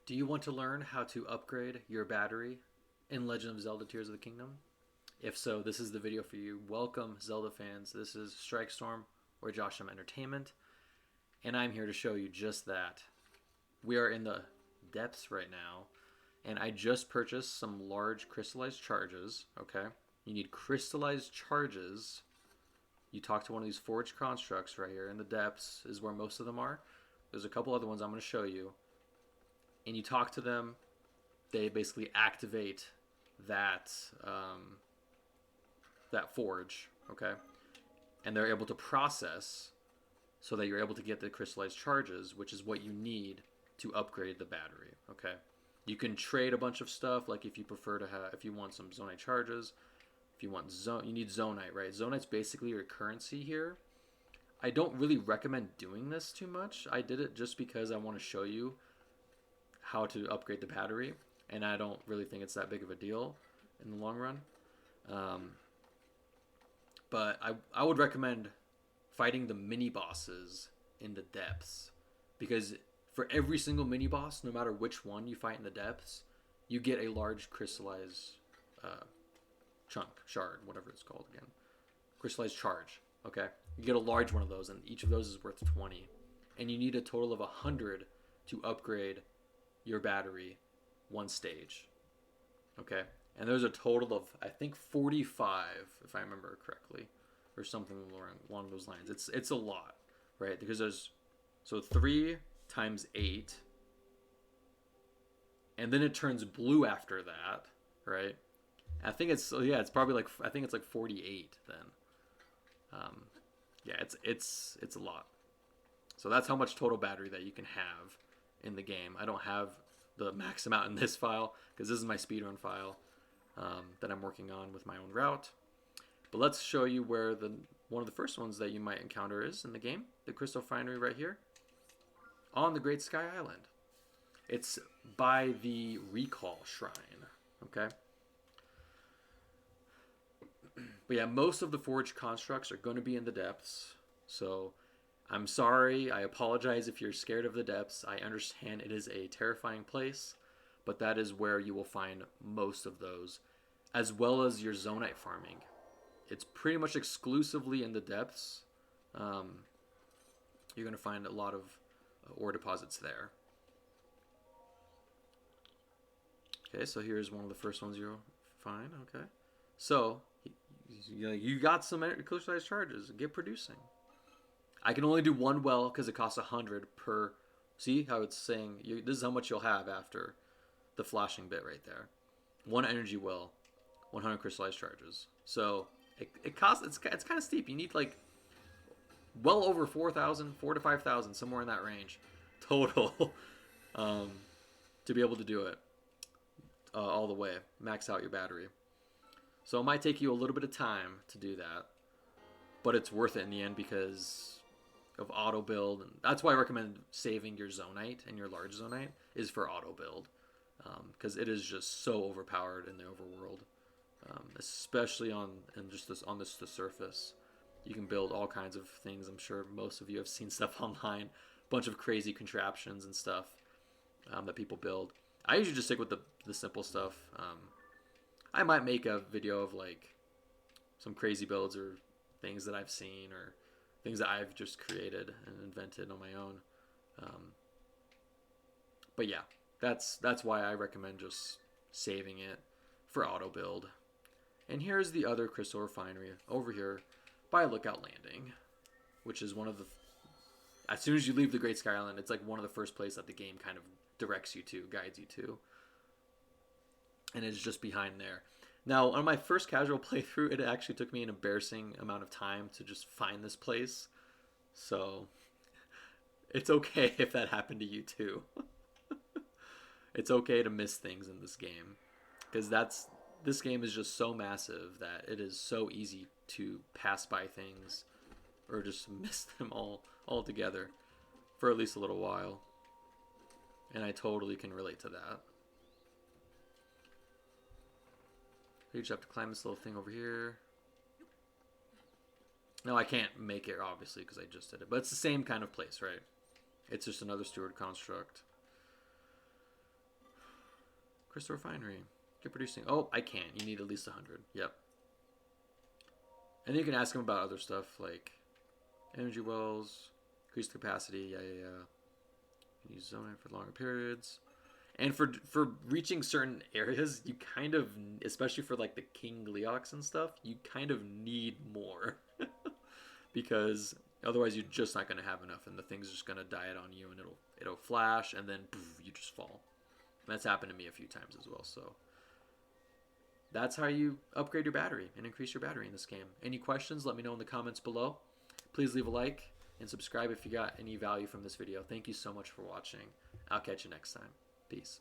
Do you want to learn how to upgrade your battery in Legend of Zelda Tears of the Kingdom? If so, this is the video for you. Welcome, Zelda fans. This is Strikestorm or Josham Entertainment, and I'm here to show you just that. We are in the depths right now, and I just purchased some large crystallized charges, okay? You need crystallized charges. You talk to one of these forged constructs right here in the depths is where most of them are. There's a couple other ones I'm going to show you. And you talk to them, they basically activate that that forge, okay? And they're able to process so that you're able to get the crystallized charges, which is what you need to upgrade the battery, okay? You can trade a bunch of stuff, like if you prefer to have, if you want some zonaite charges, if you want you need zonaite, right? Zonaite's basically your currency here. I don't really recommend doing this too much. I did it just because I want to show you how to upgrade the battery, and I don't really think it's that big of a deal in the long run. Um, but I would recommend fighting the mini bosses in the depths, because for every single mini boss, no matter which one you fight in the depths, you get a large crystallized chunk, shard, whatever it's called again. Crystallized charge, okay? You get a large one of those, and each of those is worth 20. And you need a total of 100 to upgrade your battery one stage, okay? And there's a total of, I think, 45, if I remember correctly, or something along those lines. It's a lot, right? Because there's, so 3 times 8, and then it turns blue after that, right? I think it's, yeah, it's probably like, I think it's like 48 then. Yeah, it's a lot. So that's how much total battery that you can have in the game. I don't have the max amount in this file because this is my speedrun file that I'm working on with my own route. But let's show you where one of the first ones that you might encounter is in the game, the Crystal Refinery right here on the Great Sky Island. It's by the Recall Shrine, okay? But yeah, most of the forged constructs are going to be in the depths. So I'm sorry. I apologize if you're scared of the depths. I understand it is a terrifying place, but that is where you will find most of those, as well as your zonaite farming. It's pretty much exclusively in the depths. You're going to find a lot of ore deposits there. Okay, so here's one of the first ones you'll find. Okay, so you got some crystallized charges. Get producing. I can only do one well because it costs 100 per. See how it's saying this is how much you'll have after the flashing bit right there. One energy well, 100 crystallized charges. So it costs. It's kind of steep. You need like well over 4,000, 4 to 5,000, somewhere in that range, total, to be able to do it all the way. Max out your battery. So it might take you a little bit of time to do that, but it's worth it in the end because of auto build, and that's why I recommend saving your zonaite and your large zonaite is for auto build, because it is just so overpowered in the overworld, especially on the surface. You can build all kinds of things. I'm sure most of you have seen stuff online, a bunch of crazy contraptions and stuff that people build. I usually just stick with the simple stuff. I might make a video of like some crazy builds or things that I've seen or things that I've just created and invented on my own. But yeah, that's why I recommend just saving it for auto build. And here's the other crystal refinery over here by Lookout Landing, which is one of the, as soon as you leave the Great Sky Island, it's like one of the first places that the game kind of directs you to, guides you to. And it's just behind there. Now, on my first casual playthrough, it actually took me an embarrassing amount of time to just find this place. So, it's okay if that happened to you too. It's okay to miss things in this game. Because this game is just so massive that it is so easy to pass by things or just miss them all altogether for at least a little while. And I totally can relate to that. You just have to climb this little thing over here. No, I can't make it, obviously, because I just did it. But it's the same kind of place, right? It's just another steward construct. Crystal Refinery. Get producing. Oh, I can't. You need at least 100. Yep. And then you can ask them about other stuff like energy wells, increase the capacity. Yeah. Use zonaite for longer periods. And for reaching certain areas, you kind of, especially for like the King Leox and stuff, you kind of need more. Because otherwise you're just not going to have enough and the thing's just going to die on you and it'll flash and then poof, you just fall. And that's happened to me a few times as well. So that's how you upgrade your battery and increase your battery in this game. Any questions, let me know in the comments below. Please leave a like and subscribe if you got any value from this video. Thank you so much for watching. I'll catch you next time. Peace.